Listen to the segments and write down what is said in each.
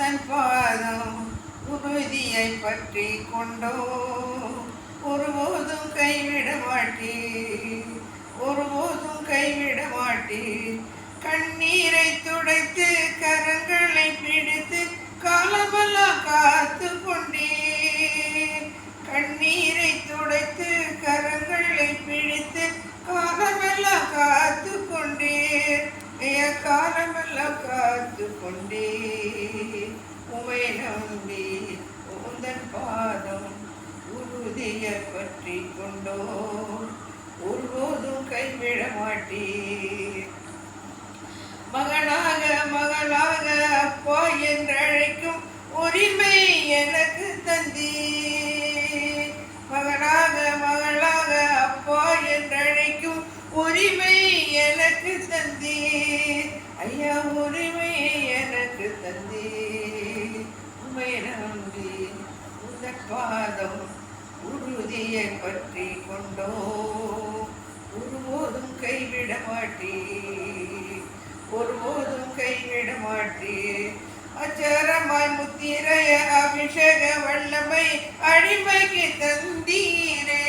உந்தன் பாதம் உறுதியை பற்றி கொண்டோ ஒருபோதும் கைவிட மாட்டீர், ஒருபோதும் கைவிட மாட்டீர். கண்ணீரை துடைத்து கரங்களை பிடித்து காலமெல்லாம் காத்து கொண்டீர். கண்ணீரை துடைத்து கரங்களை பிடித்து காலமெல்லாம் காத்து கொண்டீர். காலமெல்லாம் காத்து கொண்டீர். உமை நம்பி உந்தன் பாதம் உறுதியை பற்றி கொண்டோ ஒருபோதும் கைவிட மாட்டீர். மகனாக மகளாக அப்பா என்று அழைக்கும் உரிமை எனக்கு தந்தீர். மகனாக மகளாக அப்பா என்று அழைக்கும் உரிமை எனக்கு தந்தீர். ஐயா உரிமை எனக்கு தந்தீர். உமை நம்பி உந்தன் பாதம் உறுதியை பற்றி கொண்டோ ஒருபோதும் கைவிட மாட்டீர், ஒருபோதும் கைவிட மாட்டீர். அச்சரமாய் முத்திரைய அபிஷேக வல்லமை அடிமைக்கு தந்தீரே.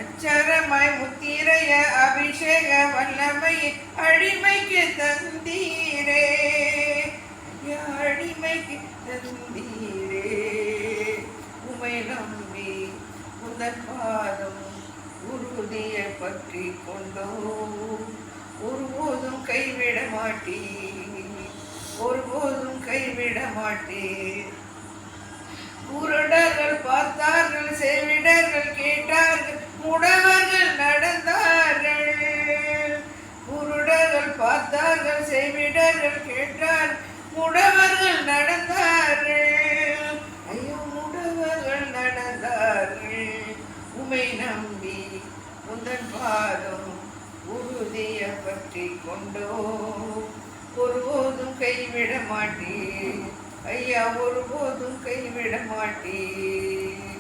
அச்சரமாய் முத்திரைய அபிஷேக வல்லமை அடிமைக்கு தந்தீரே. அடிமைக்கு தந்தீரே. உமை நம்பி உந்தன் பாதம் உறுதியை பற்றி கொண்டோ ஒருபோதும் கைவிட மாட்டீர், ஒருபோதும் கைவிட மாட்டீர். குருடர்கள் பார்த்தார்கள், செவிடர்கள் கேட்டார்கள், முடவர்கள் நடந்தார்கள். குருடர்கள் பார்த்தார்கள், செவிடர்கள் கேட்டார், முடவர்கள் நடந்தார்கள். ஐயோ முடவர்கள் நடந்தார்கள். உமை நம்பி உந்தன் பாதம் உறுதியை பற்றி கொண்டோ ஒருபோதும் கைவிட மாட்டீர். ஐயா ஒருபோதும் கைவிட மாட்டீர்.